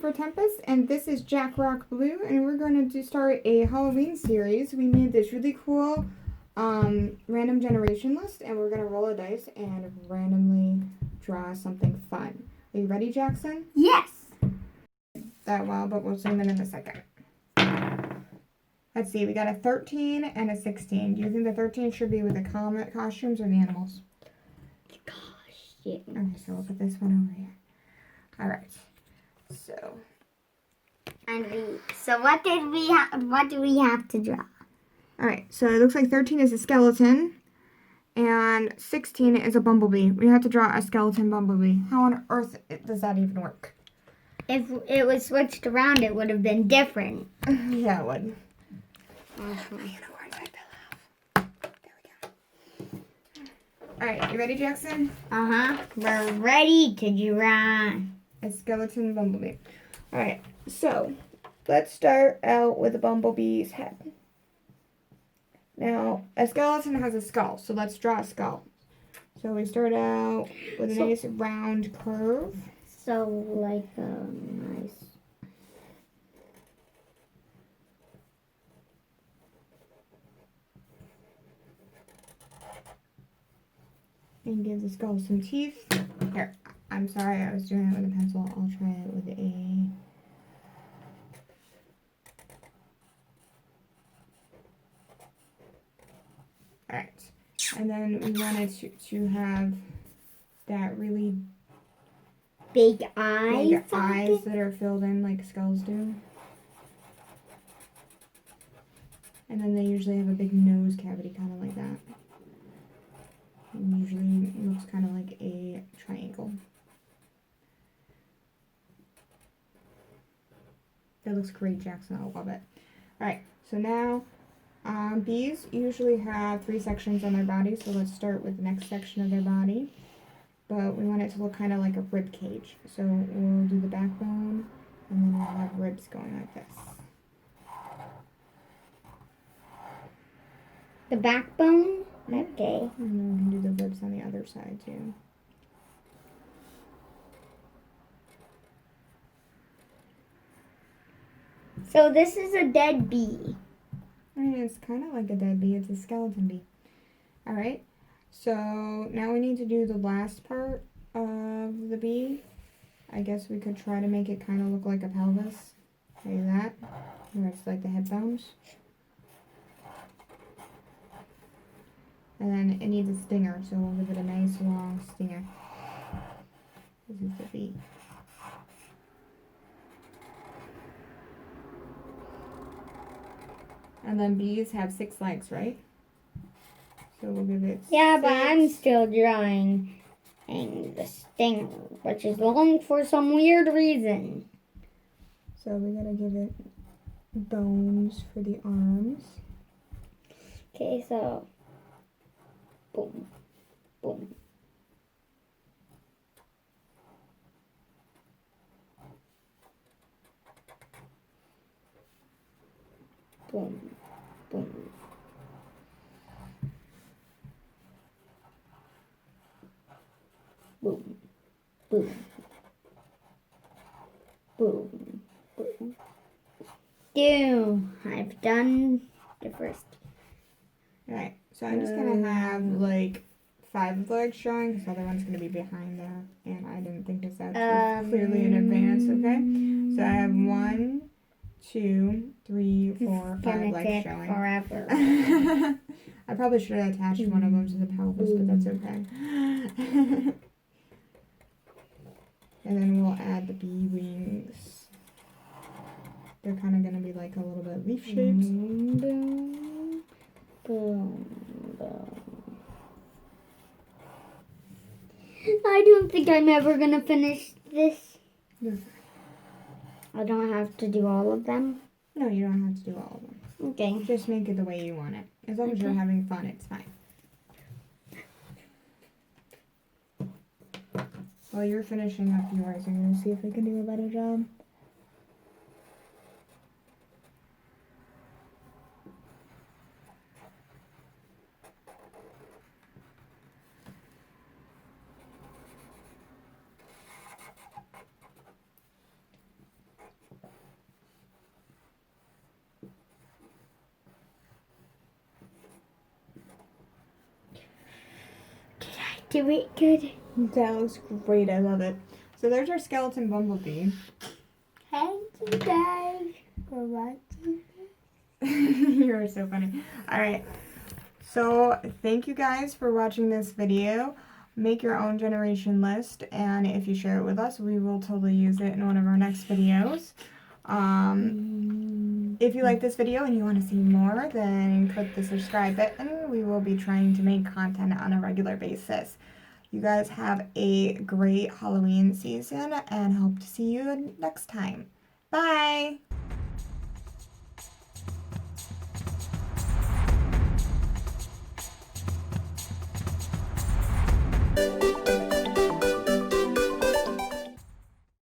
TephraTempest, and this is Jackrockblue, and we're going to start a Halloween series. We made this really cool random generation list, and we're going to roll a dice and randomly draw something fun. Are you ready, Jackson? Yes. That well, but we'll zoom in a second. Let's see, we got a 13 and a 16. Do you think the 13 should be with the costumes or the animals? Gosh, Okay, so we'll put this one over here. All right. So. So what do we have to draw? All right. So it looks like 13 is a skeleton, and 16 is a bumblebee. We have to draw a skeleton bumblebee. How on earth does that even work? If it was switched around, it would have been different. Yeah, it would. All right, you ready, Jackson? We're ready to draw a skeleton bumblebee. All right, so let's start out with a bumblebee's head. Now, a skeleton has a skull, so let's draw a skull. So we start out with a nice round curve. So, like a nice... And give the skull some teeth. Here, I'm sorry, I was doing it with a pencil. I'll try it with a... Alright. And then we wanted to have that really big eyes that are filled in like skulls do. And then they usually have a big nose cavity, kind of like that. And usually it looks kind of like a triangle. That looks great, Jackson. I love it. Alright, so now bees usually have 3 sections on their body, so let's start with the next section of their body. But we want it to look kind of like a rib cage. So we'll do the backbone, and then we'll have ribs going like this. The backbone? Okay. And then we can do the ribs on the other side too. So this is a dead bee. I mean, it's kind of like a dead bee. It's a skeleton bee. Alright, so now we need to do the last part of the bee. I guess we could try to make it kind of look like a pelvis. Like that. Where it's like the hip bones. And then it needs a stinger, so we'll give it a nice long stinger. This is the bee. And then bees have 6 legs, right? So we'll give it 6. But I'm still drawing the stinger, which is long for some weird reason. So we gotta give it bones for the arms. Okay, so boom, boom. Boom, boom. Boom, boom, boom, boom. I've done the first. Alright, so I'm just gonna have like 5 of the legs showing, because the other one's gonna be behind there, and I didn't think this out too clearly in advance, okay? So I have 1, 2, 3, 4, 5 legs showing. Forever. I probably should have attached one of them to the pelvis, but that's okay. And then we'll add the bee wings. They're kind of going to be like a little bit leaf shaped. Boom, boom, boom, boom. I don't think I'm ever going to finish this. Yeah. I don't have to do all of them? No, you don't have to do all of them. Okay. Just make it the way you want it. As long as you're having fun, it's fine. While you're finishing up yours, I'm going to see if we can do a better job. do it good. That looks great. I love it. So there's our skeleton bumblebee. Thank you guys for watching. You're so funny. All right. So thank you guys for watching this video. Make your own generation list, and if you share it with us, we will totally use it in one of our next videos. If you like this video and you want to see more, then click the subscribe button. We will be trying to make content on a regular basis. You guys have a great Halloween season and hope to see you next time. Bye!